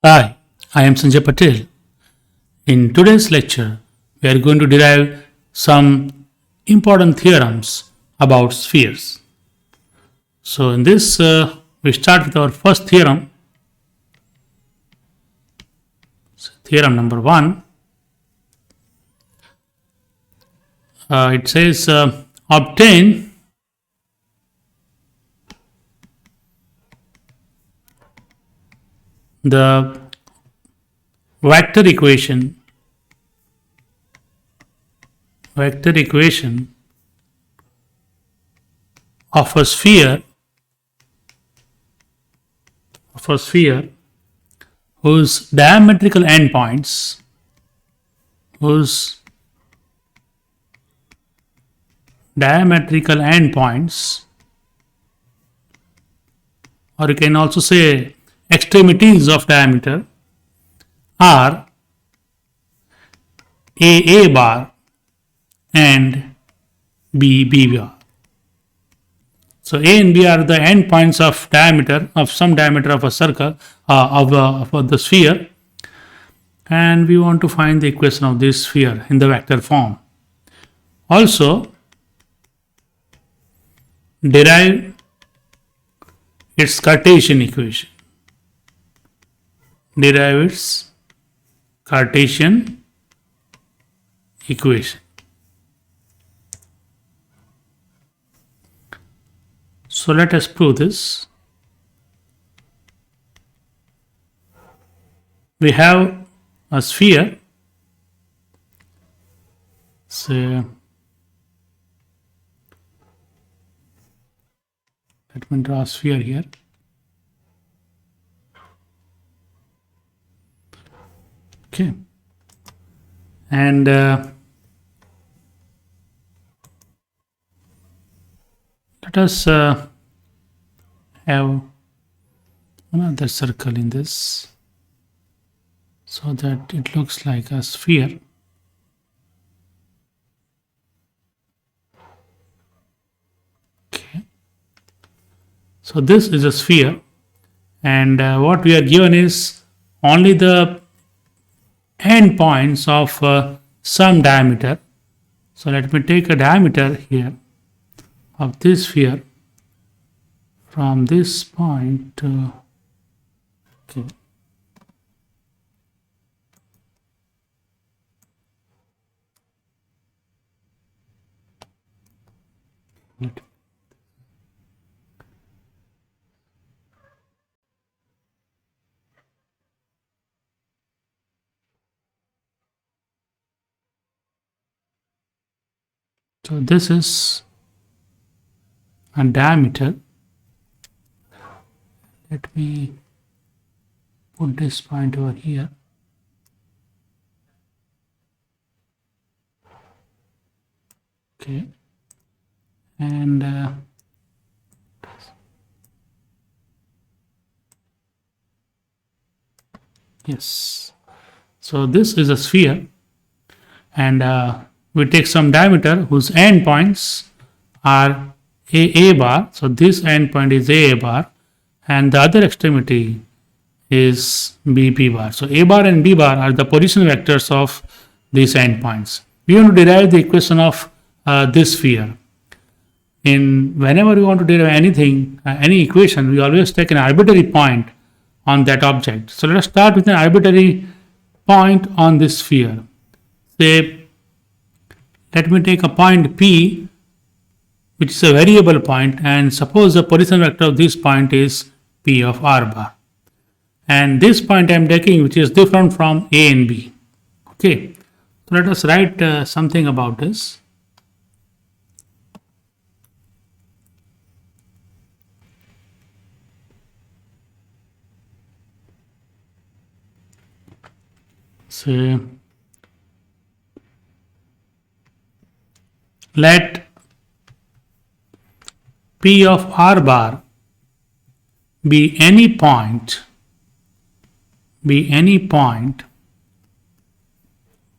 Hi, I am Sanjay Patel. In today's lecture, we are going to derive some important theorems about spheres. So, in this, we start with our first theorem, theorem number one. It says obtain the vector equation of a sphere whose diametrical endpoints or you can also say extremities of diameter are A bar and B bar. So A and B are the endpoints of diameter of some diameter of a circle of the sphere, and we want to find the equation of this sphere in the vector form. Also, derive its Cartesian equation. Derive its Cartesian equation. So let us prove this. We have a sphere. Say, let me draw a sphere here. Okay. And let us have another circle in this so that it looks like a sphere. Okay. So this is a sphere, and what we are given is only the endpoints of some diameter. So let me take a diameter here of this sphere from this point to okay. So this is a diameter. Let me put this point over here. Okay. And yes. So this is a sphere, and we take some diameter whose endpoints are A bar. So this endpoint is A bar, and the other extremity is B bar. So A bar and B bar are the position vectors of these endpoints. We want to derive the equation of this sphere. Whenever we want to derive anything, any equation, we always take an arbitrary point on that object. So let us start with an arbitrary point on this sphere. Say, let me take a point P, which is a variable point, and suppose the position vector of this point is P of R bar. And this point I am taking, which is different from A and B. Okay, so let us write something about this. Say, let P of R bar be any point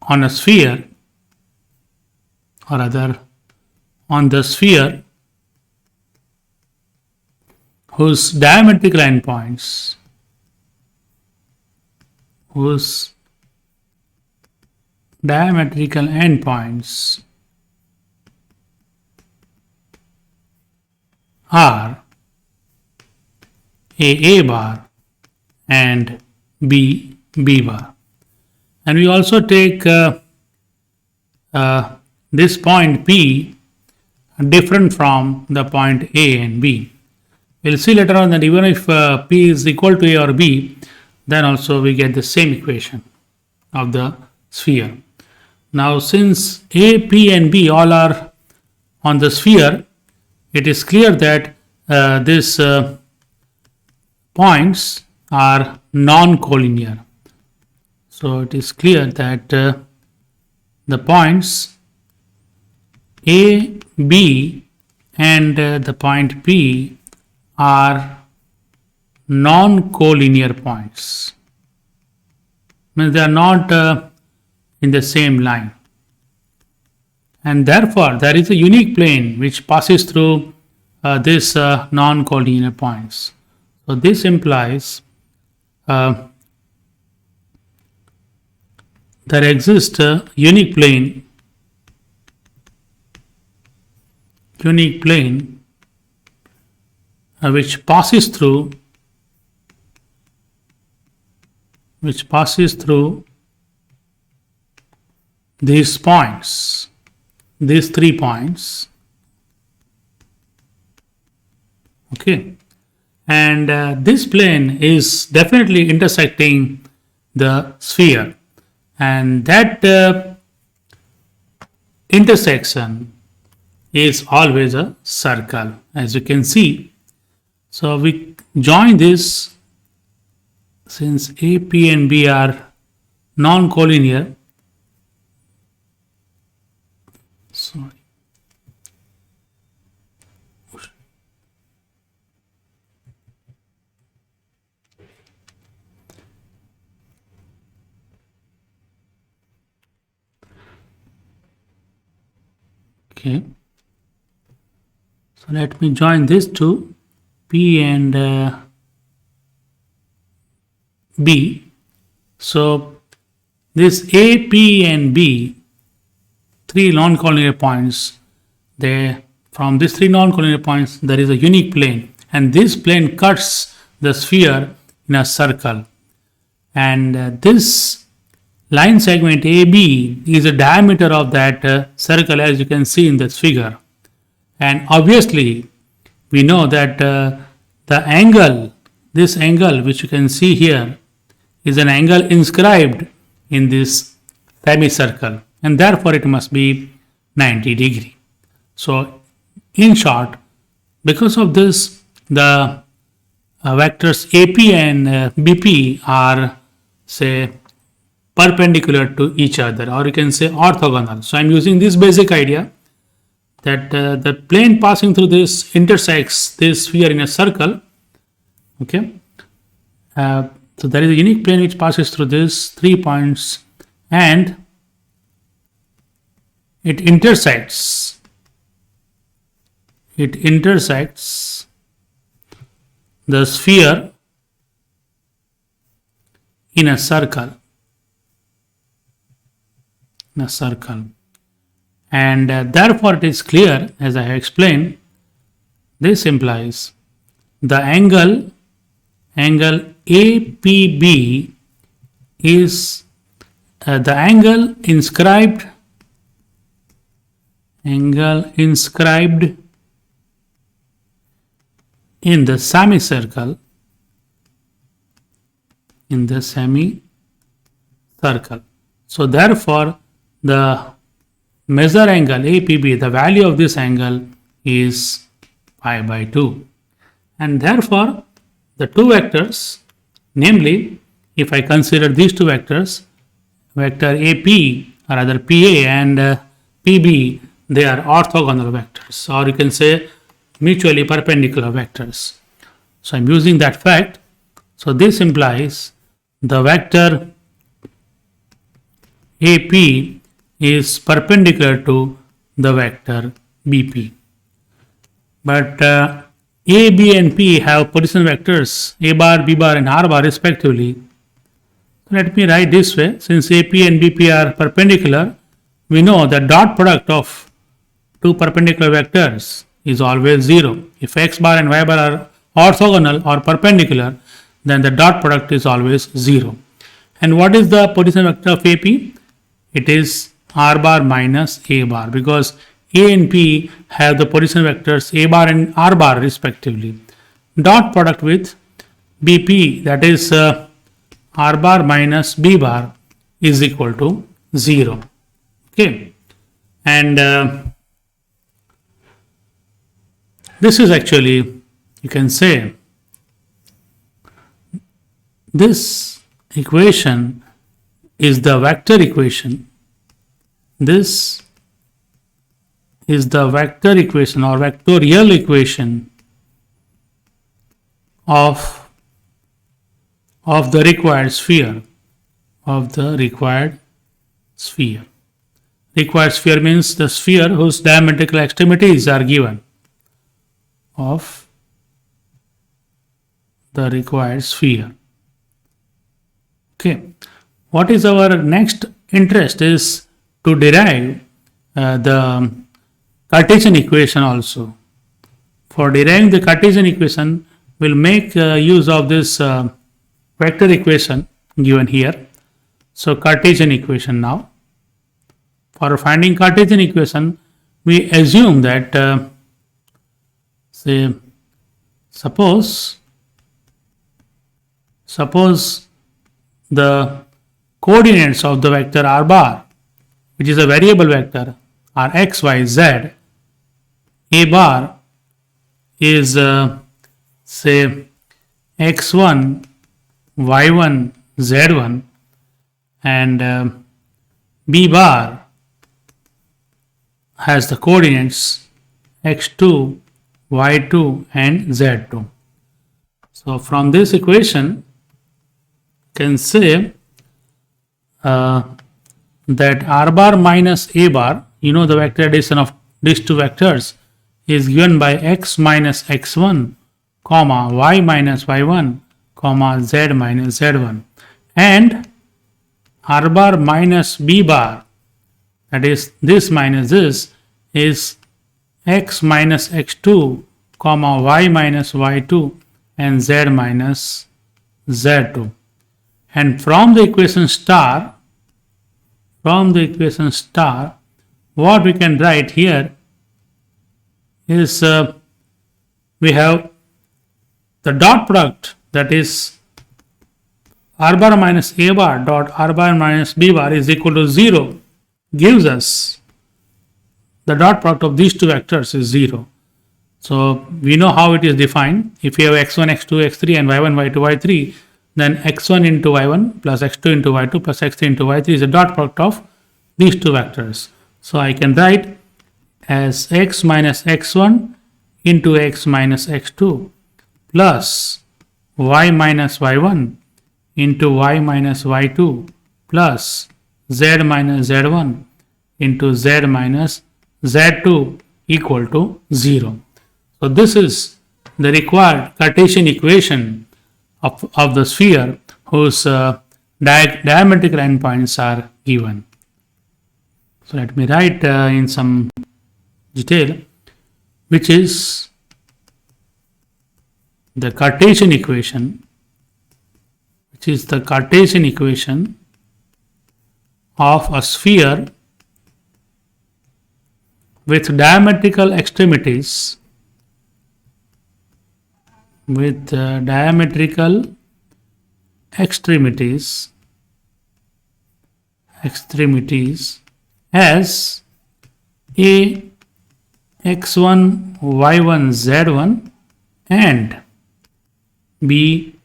on a sphere, or rather on the sphere whose diametrical endpoints whose diametrical endpoints are A bar and B bar. And we also take this point P different from the point A and B. We'll see later on that even if P is equal to A or B, then also we get the same equation of the sphere. Now since A, P and B all are on the sphere, it is clear that these points are non-collinear. So it is clear that the points A, B and the point P are non-collinear points. Means they are not in the same line. And therefore, there is a unique plane which passes through these non-collinear points. So this implies there exists a unique plane which passes through these points, these 3 points. Okay, and this plane is definitely intersecting the sphere, and that intersection is always a circle, as you can see. So we join this, since A, P and B are non-collinear. Sorry. Okay. So let me join these two, P and B. So this A, P and B, 3 non-collinear points, from these 3 non-collinear points there is a unique plane, and this plane cuts the sphere in a circle, and this line segment AB is the diameter of that circle, as you can see in this figure. And obviously we know that this angle which you can see here is an angle inscribed in this semicircle, and therefore it must be 90 degree. So in short, because of this, the vectors AP and BP are, say, perpendicular to each other, or you can say orthogonal. So I'm using this basic idea that the plane passing through this intersects this sphere in a circle. Okay, so there is a unique plane which passes through these 3 points, and it intersects the sphere in a circle. And therefore it is clear, as I have explained, this implies the angle APB is the angle inscribed in the semicircle, So therefore the measure angle APB, the value of this angle is pi by 2, and therefore the two vectors, namely if I consider these two vectors, vector AP or rather PA and PB, they are orthogonal vectors, or you can say mutually perpendicular vectors. So I'm using that fact. So this implies the vector AP is perpendicular to the vector BP. But A, B and P have position vectors A bar, B bar and R bar respectively. Let me write this way. Since AP and BP are perpendicular, we know the dot product of two perpendicular vectors is always 0. If x bar and y bar are orthogonal or perpendicular, then the dot product is always 0. And what is the position vector of AP? It is r bar minus a bar, because A and P have the position vectors a bar and r bar respectively. Dot product with BP, that is r bar minus b bar, is equal to 0. Okay, and this is actually, you can say, this equation is the vector equation. This is the vector equation or vectorial equation of the required sphere. Required sphere means the sphere whose diametrical extremities are given, of the required sphere. Okay, what is our next interest is to derive the Cartesian equation also. For deriving the Cartesian equation, we'll make use of this vector equation given here. So Cartesian equation now. For finding Cartesian equation, we assume that suppose the coordinates of the vector r bar, which is a variable vector, are x, y, z. A bar is say x1, y1, z1, and b bar has the coordinates x2, y2, and z2. So from this equation, can say that r bar minus a bar, the vector addition of these two vectors, is given by x minus x1, comma y minus y1, comma z minus z1, and r bar minus b bar, that is this minus this, is x minus x2, comma y minus y2, and z minus z2. And from the equation star, what we can write here is we have the dot product, that is r bar minus a bar dot r bar minus b bar is equal to 0, gives us the dot product of these two vectors is 0. So we know how it is defined. If you have x1, x2, x3 and y1, y2, y3, then x1 into y1 plus x2 into y2 plus x3 into y3 is the dot product of these two vectors. So I can write as x minus x1 into x minus x2 plus y minus y1 into y minus y2 plus z minus z1 into z minus z2 equal to 0. So this is the required Cartesian equation of the sphere whose diametrical endpoints are given. So let me write in some detail, which is the Cartesian equation, of a sphere with diametrical extremities, as a x1, y1, z1 and b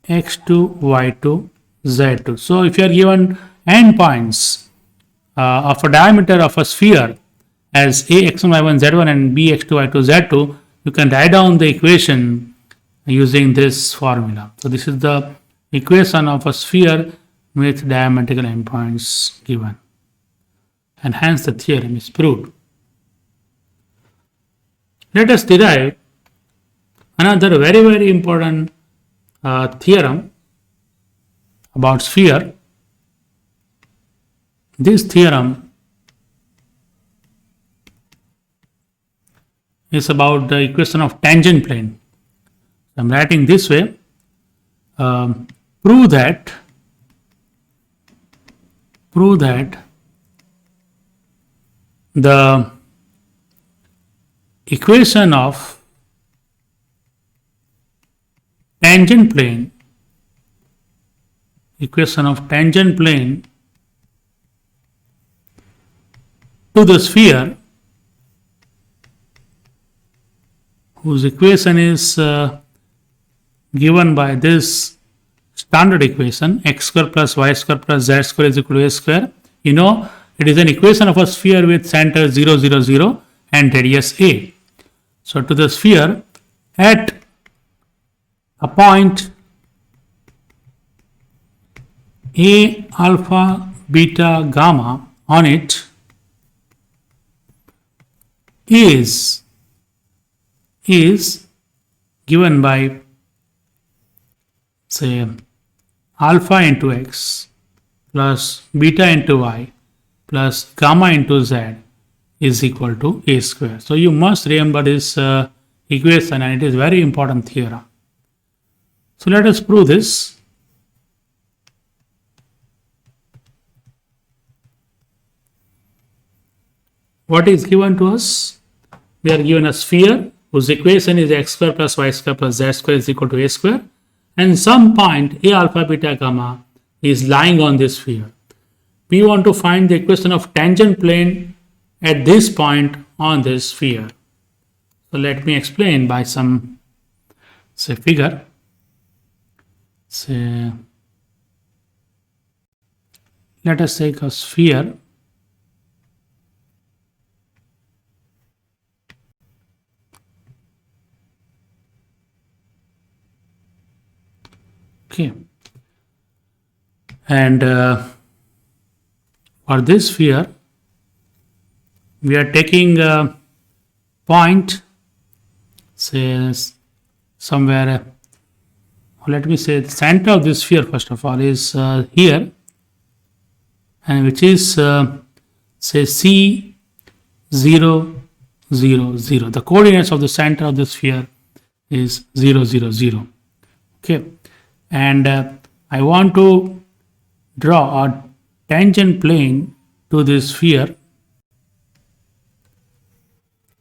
x2, y2, z2. So if you are given endpoints of a diameter of a sphere as a x1, y1, z1 and b x2, y2, z2, you can write down the equation using this formula. So this is the equation of a sphere with diametrical endpoints given, and hence the theorem is proved. Let us derive another very important theorem about sphere. This theorem is about the equation of tangent plane. I am writing this way. Prove that the equation of tangent plane to the sphere, whose equation is given by this standard equation, x square plus y square plus z square is equal to a square. You know, it is an equation of a sphere with center 0, 0, 0 and radius a. So to the sphere at a point a, alpha, beta, gamma on it is given by, say, alpha into x plus beta into y plus gamma into z is equal to a square. So you must remember this equation, and it is very important theorem. So let us prove this. What is given to us? We are given a sphere whose equation is x square plus y square plus z square is equal to a square, and some point a, alpha, beta, gamma is lying on this sphere. We want to find the equation of tangent plane at this point on this sphere. So let me explain by some, say, figure. Say, let us take a sphere. Okay, and for this sphere, we are taking a point, say, somewhere, let me say the center of this sphere first of all is here, and which is say c 0, 0, 0. The coordinates of the center of the sphere is 0, 0, 0. Okay, and I want to draw a tangent plane to this sphere,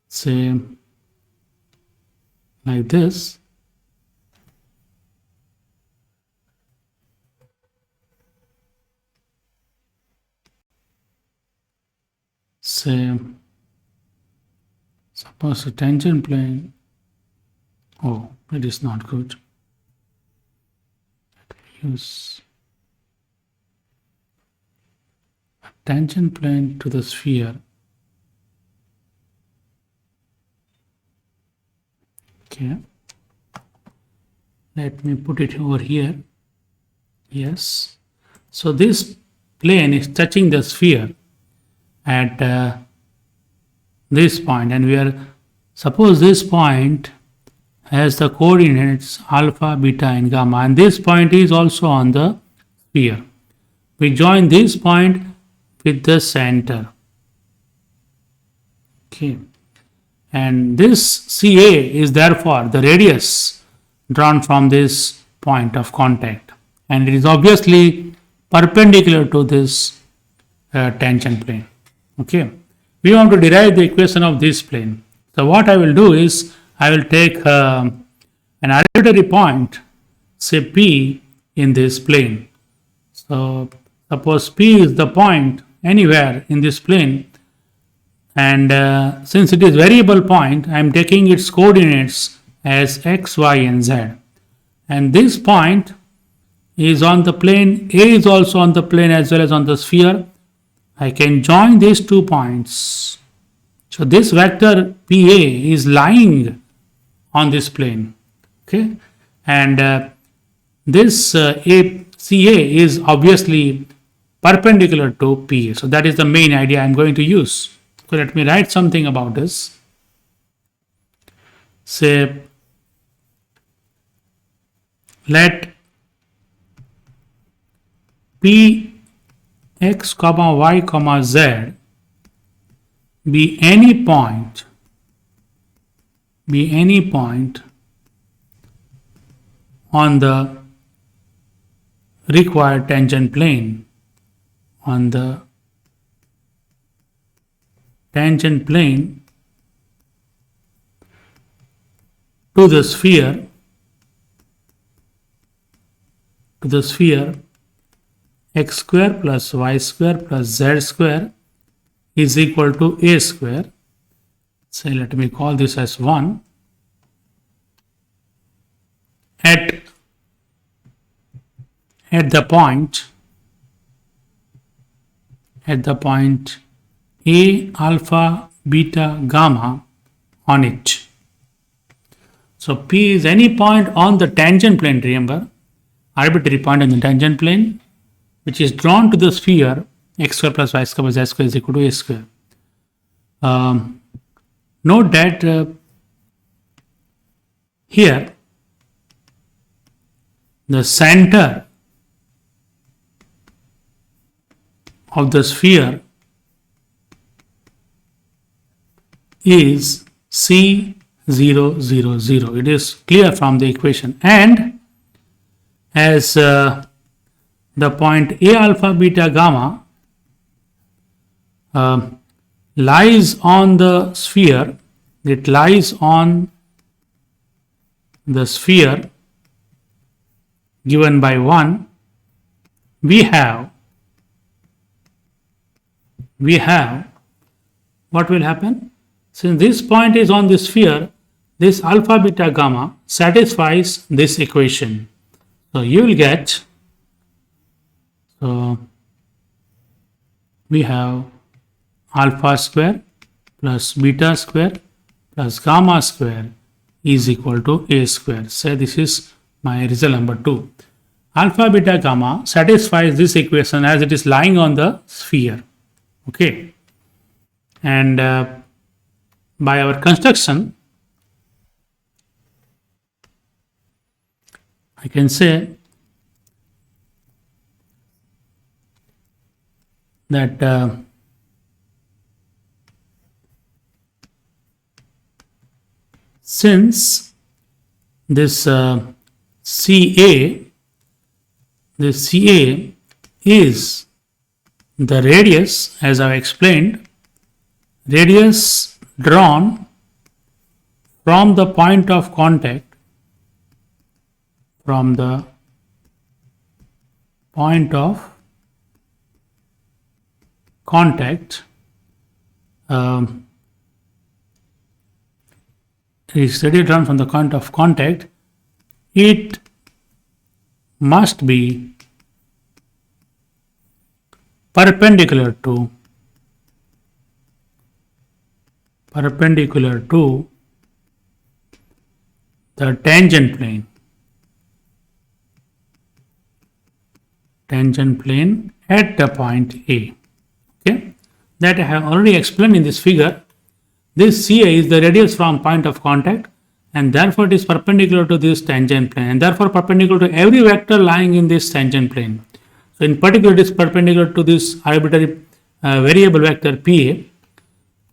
say like this. Say, suppose a tangent plane, oh, it is not good. Use a tangent plane to the sphere. Okay, let me put it over here. Yes, so this plane is touching the sphere at this point, and we are, suppose this point has the coordinates alpha, beta and gamma, and this point is also on the sphere. We join this point with the center. Okay, and this CA is therefore the radius drawn from this point of contact, and it is obviously perpendicular to this tangent plane. Okay, we want to derive the equation of this plane. So what I will do is I will take an arbitrary point, say P, in this plane. So suppose P is the point anywhere in this plane, and since it is variable point, I am taking its coordinates as x, y and z, and this point is on the plane. A is also on the plane as well as on the sphere. I can join these 2 points. So this vector PA is lying on this plane. Okay, and this CA is obviously perpendicular to PA. So that is the main idea I am going to use. So let me write something about this. Say, let P x comma y comma z be any point on the required tangent plane, on the tangent plane to the sphere x square plus y square plus z square is equal to a square. So let me call this as 1 at the point a alpha beta gamma on it. So P is any point on the tangent plane, remember, arbitrary point on the tangent plane which is drawn to the sphere x square plus y square plus z square is equal to a square. Note that here the center of the sphere is C 0 0 0. It is clear from the equation, and as the point A alpha beta gamma lies on the sphere, it lies on the sphere given by 1, we have what will happen? Since this point is on the sphere, this alpha beta gamma satisfies this equation. So you will get, so we have alpha square plus beta square plus gamma square is equal to a square. Say this is my result number 2. Alpha beta gamma satisfies this equation as it is lying on the sphere. Okay, and by our construction I can say that since this CA is the radius, as I have explained, radius drawn from the point of contact, is radius drawn from the point of contact, it must be perpendicular to the tangent plane at the point A. Okay, that I have already explained in this figure. This CA is the radius from point of contact, and therefore it is perpendicular to this tangent plane, and therefore perpendicular to every vector lying in this tangent plane. So in particular, it is perpendicular to this arbitrary variable vector PA.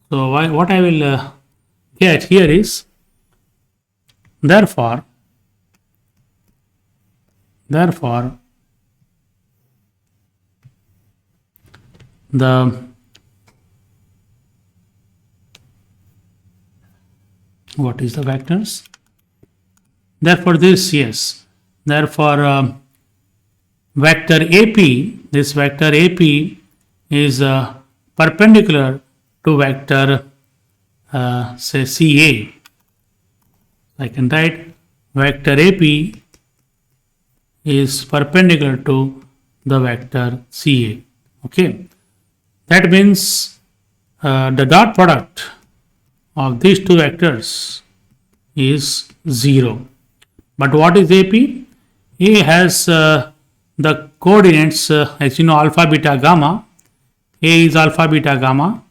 So what I will get here is, therefore the what is the vectors? Therefore this, yes, therefore vector AP, this vector AP is perpendicular to vector say CA. I can write vector AP is perpendicular to the vector CA. Okay, that means the dot product of these two vectors is 0. But what is AP? A has the coordinates, as you know, alpha, beta, gamma. A is alpha, beta, gamma,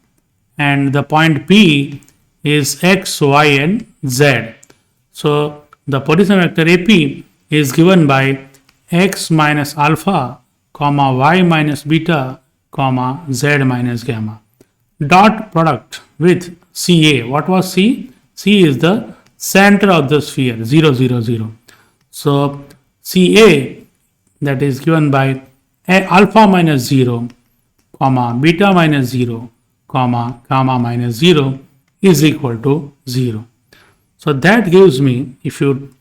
and the point P is x, y, and z. So the position vector AP is given by x minus alpha comma y minus beta, comma z minus gamma. Dot product with CA. What was C? C is the center of the sphere, 0, 0, 0. So CA, that is given by alpha minus 0, comma beta minus 0, comma gamma minus 0 is equal to 0. So that gives me, if you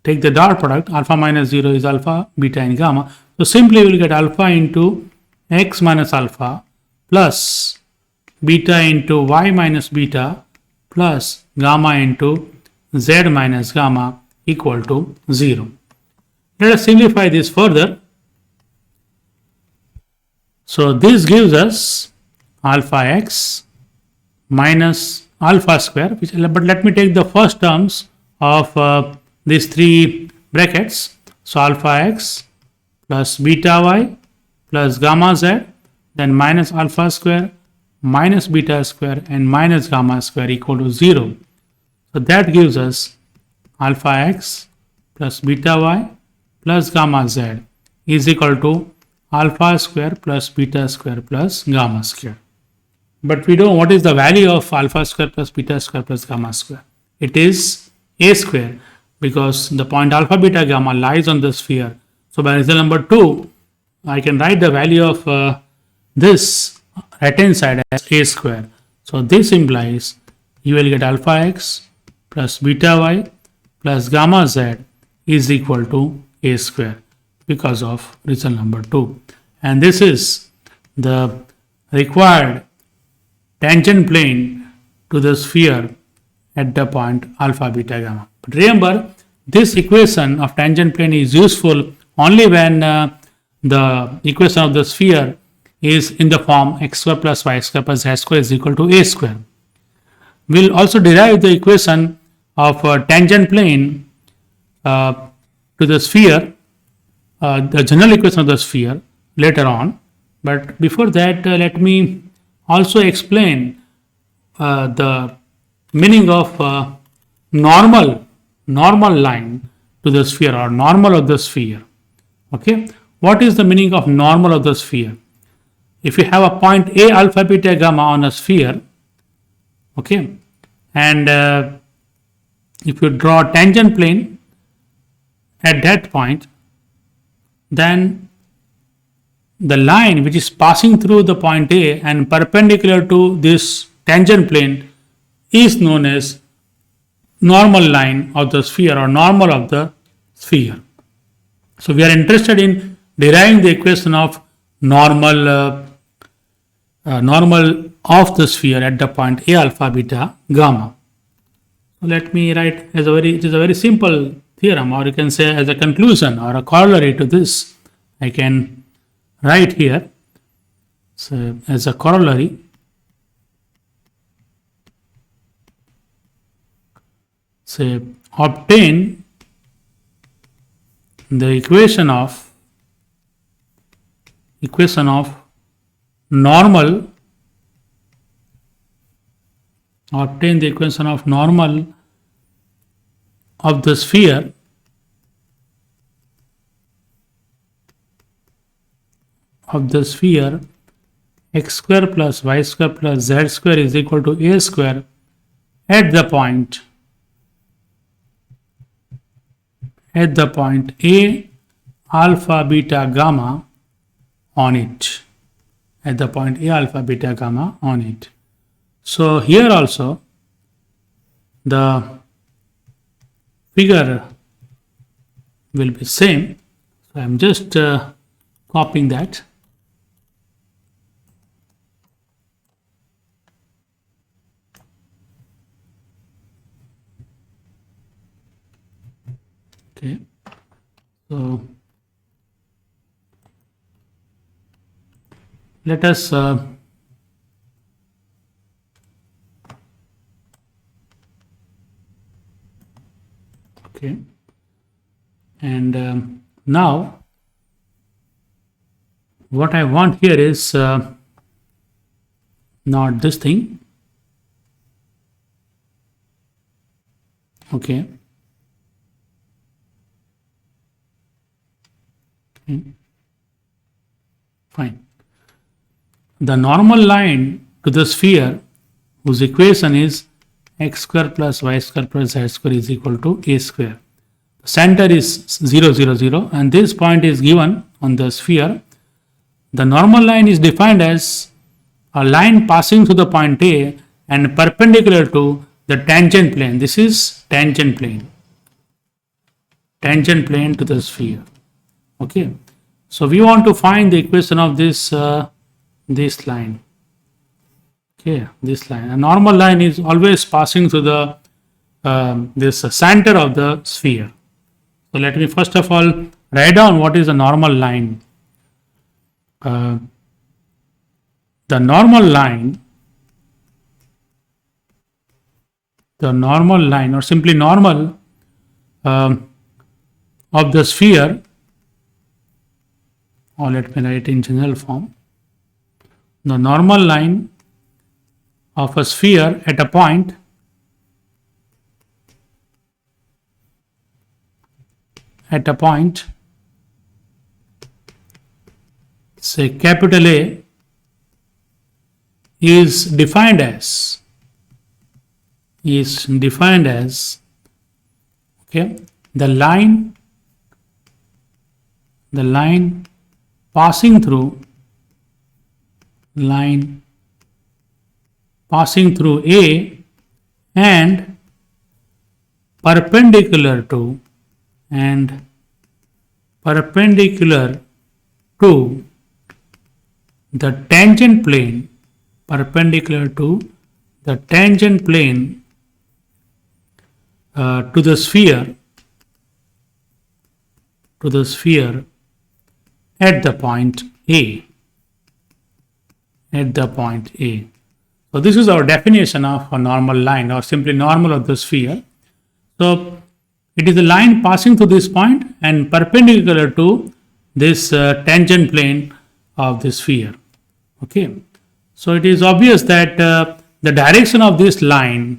take the dot product, alpha minus 0 is alpha, beta and gamma. So simply we will get alpha into x minus alpha plus beta into y minus beta plus gamma into z minus gamma equal to 0. Let us simplify this further. So this gives us alpha x minus alpha square, but let me take the first terms of these three brackets. So alpha x plus beta y plus gamma z, then minus alpha square minus beta square and minus gamma square equal to 0. So that gives us alpha x plus beta y plus gamma z is equal to alpha square plus beta square plus gamma square. But we know what is the value of alpha square plus beta square plus gamma square. It is a square, because the point alpha, beta, gamma lies on the sphere. So by result number 2, I can write the value of this right hand side as a square. So this implies you will get alpha x plus beta y plus gamma z is equal to a square because of result number 2. And this is the required tangent plane to the sphere at the point alpha, beta, gamma. But remember, this equation of tangent plane is useful only when the equation of the sphere is in the form x square plus y square plus z square is equal to a square. We will also derive the equation of tangent plane to the sphere, the general equation of the sphere later on. But before that, let me also explain the meaning of normal line to the sphere, or normal of the sphere. Okay, what is the meaning of normal of the sphere? If you have a point A alpha beta gamma on a sphere, okay, and if you draw a tangent plane at that point, then the line which is passing through the point A and perpendicular to this tangent plane is known as normal line of the sphere, or normal of the sphere. So we are interested in deriving the equation of normal of the sphere at the point A alpha beta gamma. So let me write it is a very simple theorem, or you can say as a conclusion or a corollary to this. I can write here, so as a corollary, say obtain the equation of normal, obtain the equation of normal of the sphere x square plus y square plus z square is equal to a square at the point A alpha beta gamma on it, at the point A alpha beta gamma on it. So here also the figure will be same. So I am just copying that. Okay, so let us okay, and now what I want here is not this thing. Okay. Fine. The normal line to the sphere whose equation is x square plus y square plus z square is equal to a square. The center is 0, 0, 0 and this point is given on the sphere. The normal line is defined as a line passing through the point A and perpendicular to the tangent plane. This is tangent plane to the sphere. Okay, so we want to find the equation of this line. Okay, this line. A normal line is always passing through the this center of the sphere. So let me first of all write down what is a normal line. The normal line or simply normal of the sphere, or let me write in general form. The normal line of a sphere at a point say capital A is defined as okay, the line passing through A and perpendicular to the tangent plane, to the sphere at the point A. So this is our definition of a normal line, or simply normal of the sphere. So it is a line passing through this point and perpendicular to this tangent plane of the sphere. Okay, so it is obvious that the direction of this line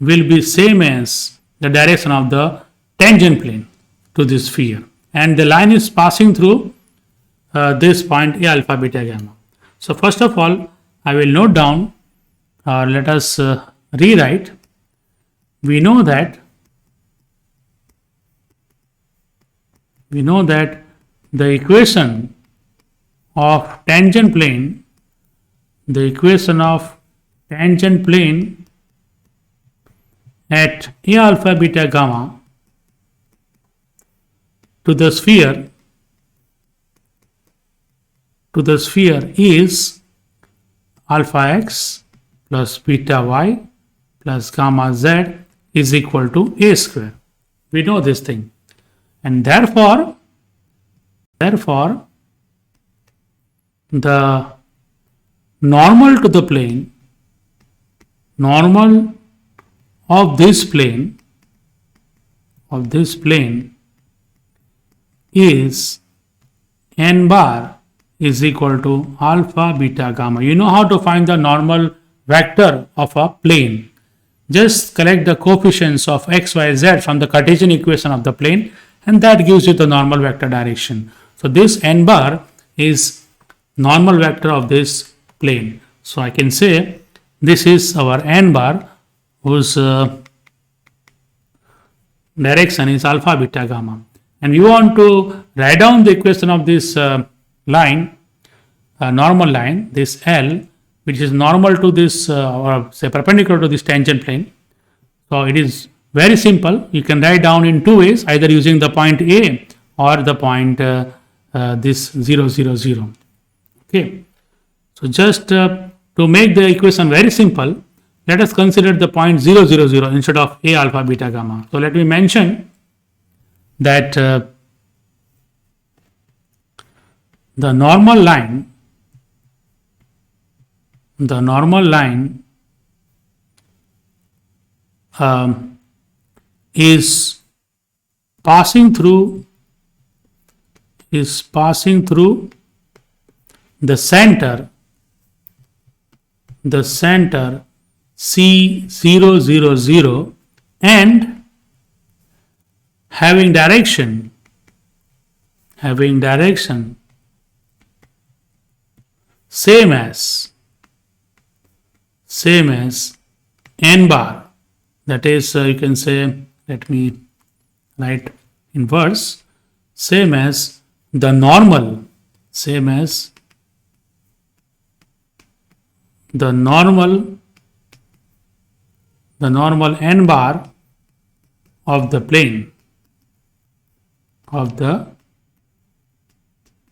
will be same as the direction of the tangent plane to this sphere, and the line is passing through this point A alpha beta gamma. So first of all, I will note down, or let us rewrite. We know that the equation of tangent plane at A alpha beta gamma to the sphere is alpha x plus beta y plus gamma z is equal to a square. We know this thing, and therefore the normal to the plane, normal of this plane is n bar is equal to alpha beta gamma. You know how to find the normal vector of a plane. Just collect the coefficients of x, y, z from the Cartesian equation of the plane, and that gives you the normal vector direction. So this n bar is normal vector of this plane. So I can say this is our n bar whose direction is alpha beta gamma. And you want to write down the equation of this line, normal line, this L, which is normal to this or say perpendicular to this tangent plane. So it is very simple. You can write down in two ways, either using the point A or the point this 0, 0, 0. Okay. So just to make the equation very simple, let us consider the point 0, 0, 0 instead of A alpha beta gamma. So let me mention that the normal line is passing through the center C0, 0, 0 and having direction same as n bar, that is you can say, let me write in verse, same as the normal, same as the normal n bar of the plane, of the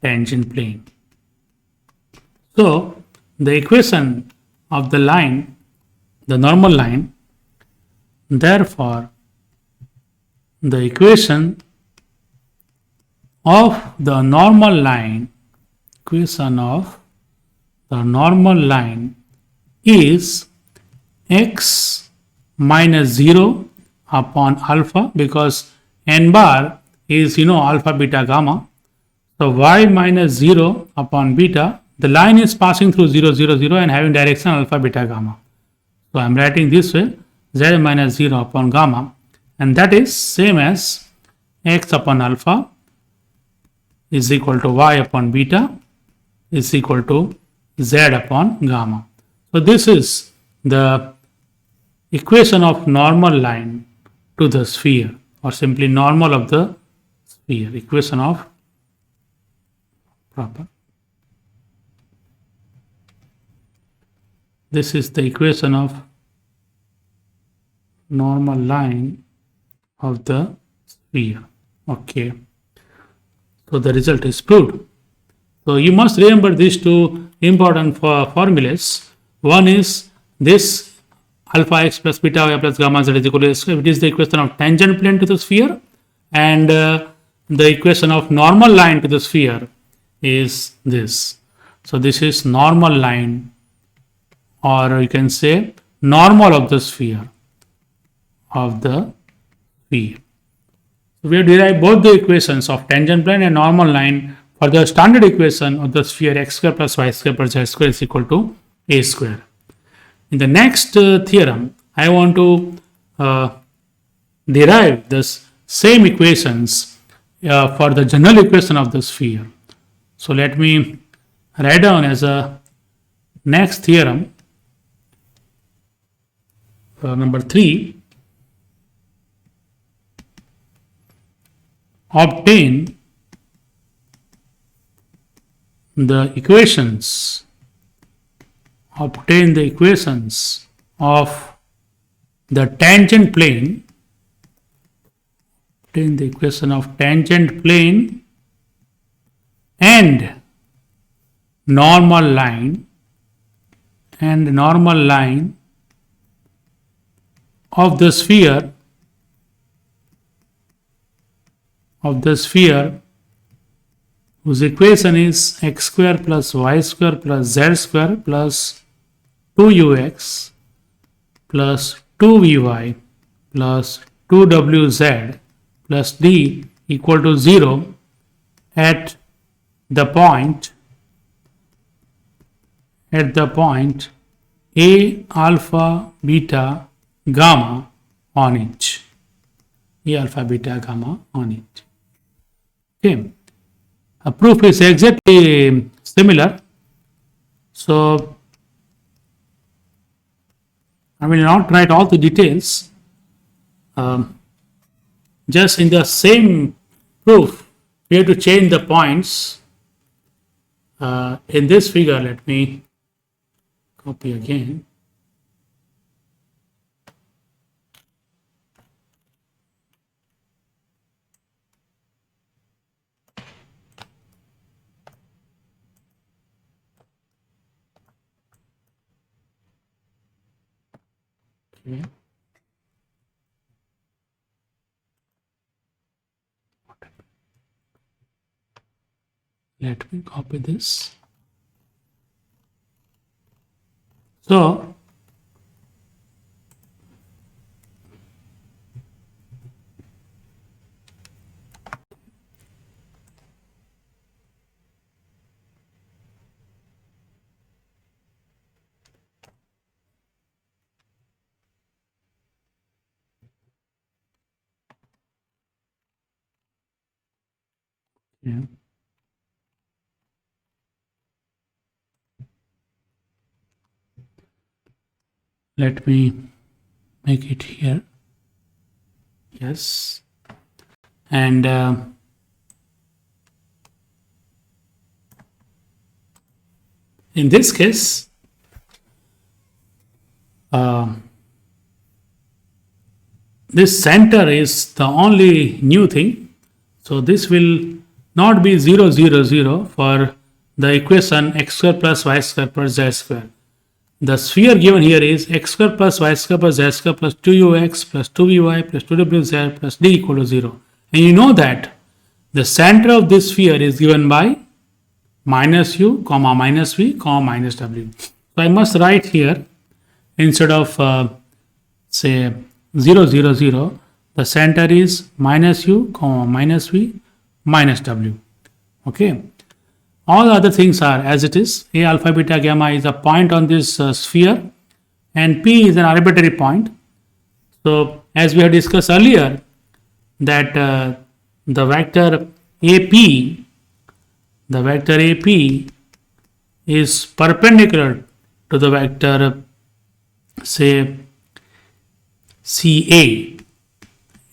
tangent plane. So the equation of the line, the normal line, therefore the equation of the normal line, equation of the normal line is x minus 0 upon alpha, because n bar is alpha, beta, gamma. So y minus 0 upon beta, the line is passing through 0, 0, 0 and having direction alpha, beta, gamma. So I am writing this way, z minus 0 upon gamma, and that is same as x upon alpha is equal to y upon beta is equal to z upon gamma. So this is the equation of normal line to the sphere, or simply normal of the sphere, equation of proper. This is the equation of normal line of the sphere. Okay. So the result is proved. So you must remember these two important formulas. One is this alpha x plus beta y plus gamma z is equal to square. It is the equation of tangent plane to the sphere, and the equation of normal line to the sphere is this. So this is normal line, or you can say normal of the sphere, of the sphere. So we have derived both the equations of tangent plane and normal line for the standard equation of the sphere x square plus y square plus z square is equal to a square. In the next theorem, I want to derive this same equations for the general equation of the sphere. So let me write down as a next theorem, number 3, obtain the equations of the tangent plane, obtain the equation of tangent plane and normal line of the sphere whose equation is x square plus y square plus z square plus 2ux plus 2vy plus 2wz plus d equal to 0 at the point a alpha beta gamma on it. A alpha beta gamma on it. Okay. A proof is exactly similar. So I will not write all the details. Just in the same proof, we have to change the points. In this figure, let me copy again. Okay. Let me copy this. So yeah. Let me make it here. Yes. And in this case, this center is the only new thing. So this will not be 0, 0, 0 for the equation x square plus y square plus z square. The sphere given here is x square plus y square plus z square plus 2ux plus 2vy plus 2wz plus d equal to 0. And you know that the center of this sphere is given by minus u, comma minus v, comma minus w. So I must write here, instead of say 0, 0, 0, the center is minus u, comma minus v, minus w. Okay. All the other things are as it is. A, alpha, beta, gamma is a point on this sphere, and P is an arbitrary point. So as we have discussed earlier, that the vector AP is perpendicular to the vector, say, CA,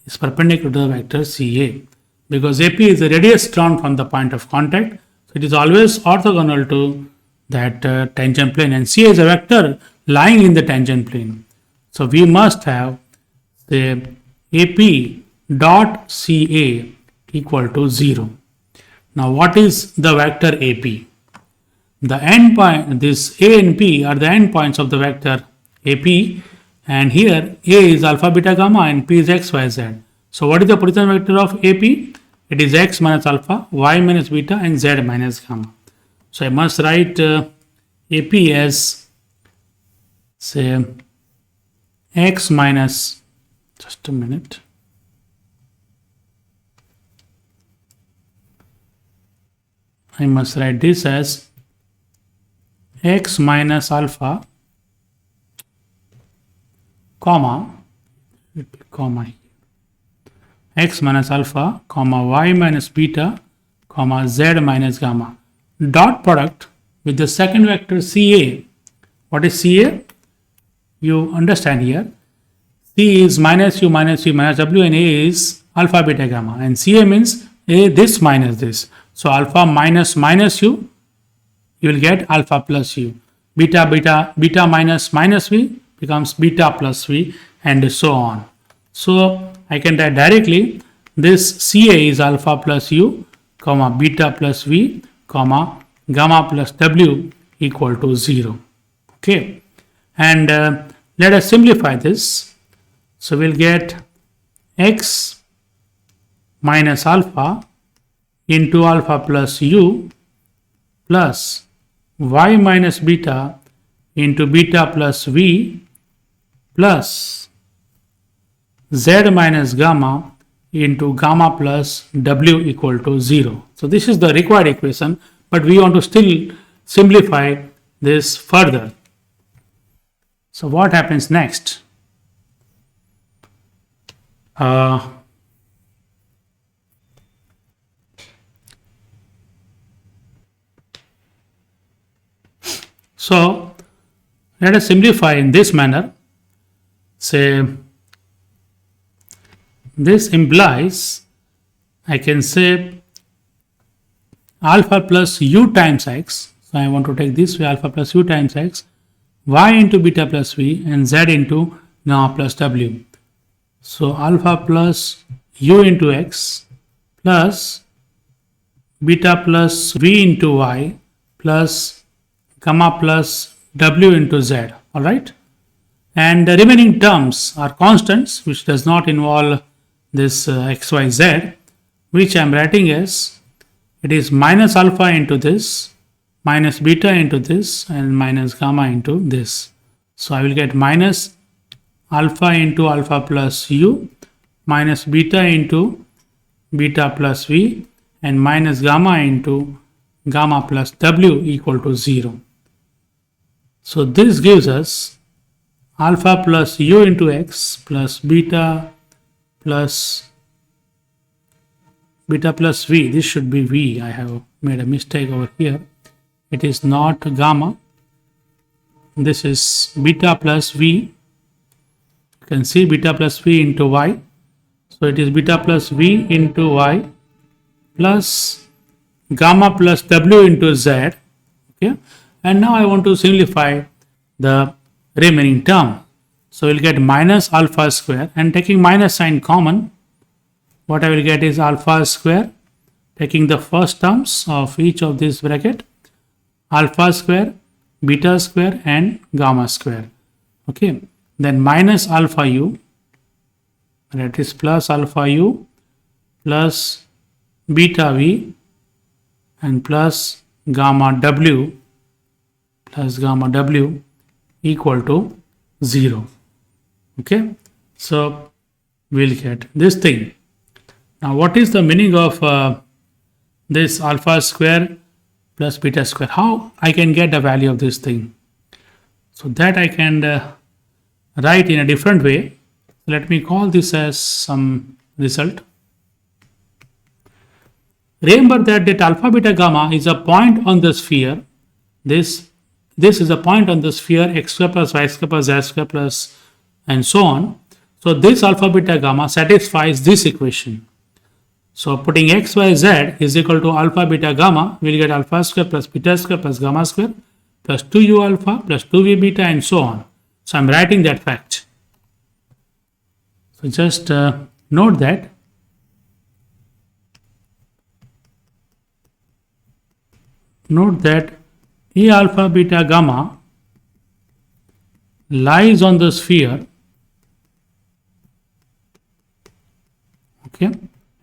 is perpendicular to the vector CA, because AP is the radius drawn from the point of contact. So it is always orthogonal to that tangent plane, and CA is a vector lying in the tangent plane. So we must have the AP dot CA equal to 0. Now what is the vector AP? The endpoint, this A and P are the endpoints of the vector AP, and here A is alpha, beta, gamma, and P is x, y, z. So what is the position vector of AP? It is x minus alpha, y minus beta, and z minus gamma. So I must write AP as, say, x minus, just a minute, I must write this as x minus alpha, comma, x minus alpha, comma, y minus beta, comma, z minus gamma, dot product with the second vector CA. What is CA? You understand here. C is minus u minus v minus w, and A is alpha, beta, gamma, and CA means A this minus this. So alpha minus minus u, you will get alpha plus u. Beta minus minus v becomes beta plus v, and so on. So I can write directly this CA is alpha plus u, comma, beta plus v, comma, gamma plus w equal to 0. Okay. And let us simplify this. So we'll get x minus alpha into alpha plus u plus y minus beta into beta plus v plus z minus gamma into gamma plus w equal to 0. So this is the required equation, but we want to still simplify this further. So what happens next? So let us simplify in this manner. Say this implies, I can say, alpha plus u times x. So I want to take this way, alpha plus u times x, y into beta plus v, and z into gamma plus w. So alpha plus u into x plus beta plus v into y plus gamma plus w into z. All right. And the remaining terms are constants, which does not involve this x, y, z, which I am writing as, it is minus alpha into this, minus beta into this, and minus gamma into this. So I will get minus alpha into alpha plus u, minus beta into beta plus v, and minus gamma into gamma plus w equal to 0. So this gives us alpha plus u into x plus beta plus v. This should be v. I have made a mistake over here. It is not gamma. This is beta plus v You can see beta plus v into y. So it is beta plus v into y plus gamma plus w into z. Okay, and now I want to simplify the remaining term. So we'll get minus alpha square, and taking minus sign common, what I will get is alpha square, taking the first terms of each of this bracket, alpha square, beta square and gamma square. Okay, then minus alpha u, that is plus alpha u plus beta v and plus gamma w equal to 0. Okay, so we'll get this thing. Now what is the meaning of this alpha square plus beta square? How I can get the value of this thing? So that I can write in a different way. Let me call this as some result. Remember that alpha beta gamma is a point on the sphere. This is a point on the sphere x square plus y square plus z square plus and so on. So this alpha beta gamma satisfies this equation. So putting x, y, z is equal to alpha beta gamma, we'll get alpha square plus beta square plus gamma square plus 2u alpha plus 2v beta and so on. So I'm writing that fact. So just note that A alpha beta gamma lies on the sphere, okay,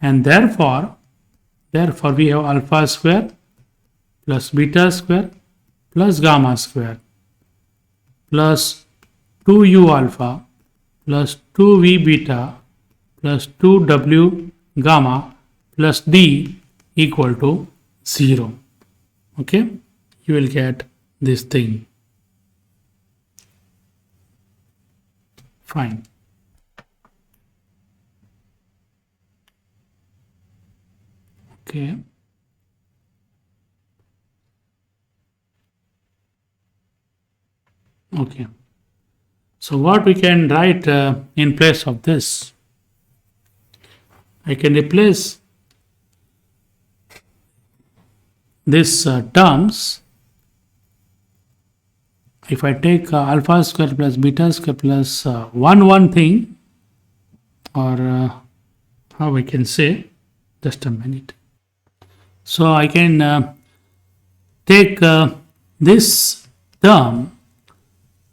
and therefore we have alpha square plus beta square plus gamma square plus 2u alpha plus 2v beta plus 2w gamma plus d equal to 0. Okay, you will get this thing. Fine. Okay. Okay. So what we can write in place of this? I can replace this terms. If I take alpha square plus beta square plus one thing, or how we can say, just a minute. So I can take this term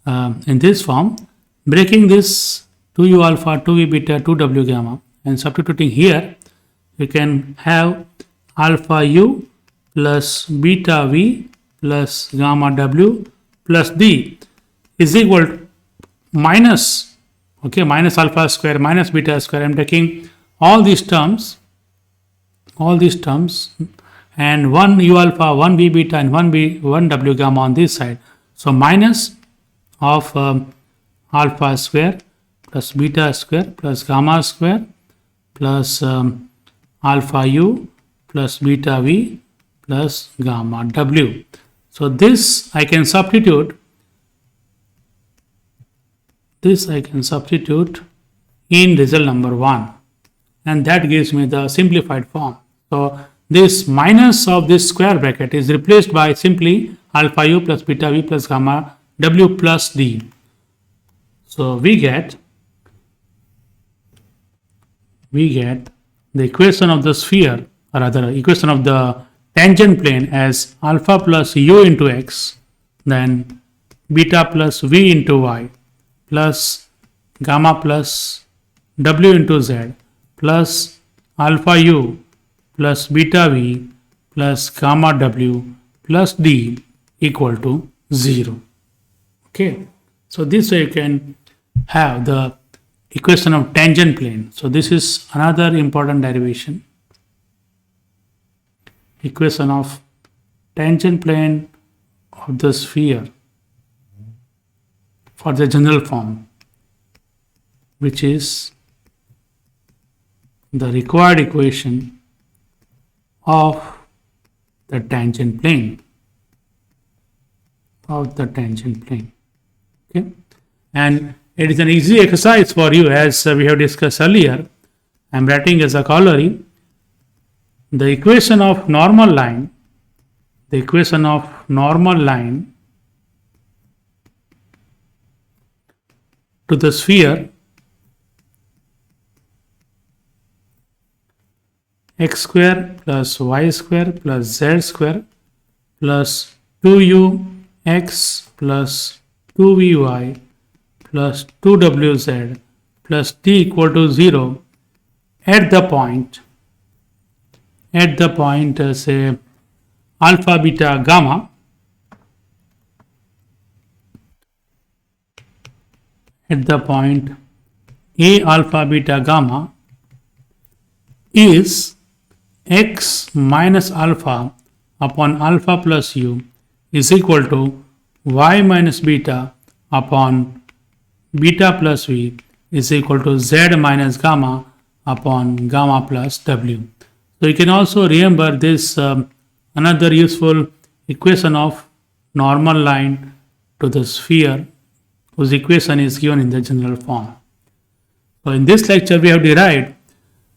in this form, breaking this 2u alpha, 2v beta, 2w gamma, and substituting here, we can have alpha u plus beta v plus gamma w plus d is equal to minus, okay, minus alpha square minus beta square. I am taking all these terms and 1 u alpha, 1 v beta and 1 w gamma on this side. So minus of alpha square plus beta square plus gamma square plus alpha u plus beta v plus gamma w. So this I can substitute in result number 1, and that gives me the simplified form. So this minus of this square bracket is replaced by simply alpha u plus beta v plus gamma w plus d. So we get the equation of the sphere, or rather equation of the tangent plane as alpha plus u into x, then beta plus v into y plus gamma plus w into z plus alpha u plus beta v plus gamma w plus d equal to 0. Okay, so this way you can have the equation of tangent plane. So this is another important derivation. Equation of tangent plane of the sphere for the general form, which is the required equation of the tangent plane. Okay, and It is an easy exercise for you, as we have discussed earlier. I am writing as a corollary. The equation of normal line, to the sphere x square plus y square plus z square plus 2ux plus 2vy plus 2wz plus t equal to 0 at the point say alpha beta gamma, at the point a alpha beta gamma is x minus alpha upon alpha plus u is equal to y minus beta upon beta plus v is equal to z minus gamma upon gamma plus w. So you can also remember this another useful equation of normal line to the sphere, whose equation is given in the general form. So in this lecture we have derived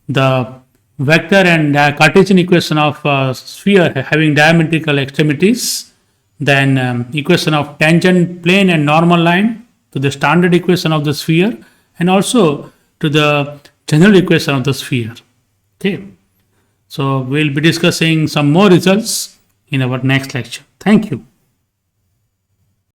the vector and Cartesian equation of sphere having diametrical extremities, then equation of tangent plane and normal line to the standard equation of the sphere, and also to the general equation of the sphere. Okay. So we'll be discussing some more results in our next lecture. Thank you.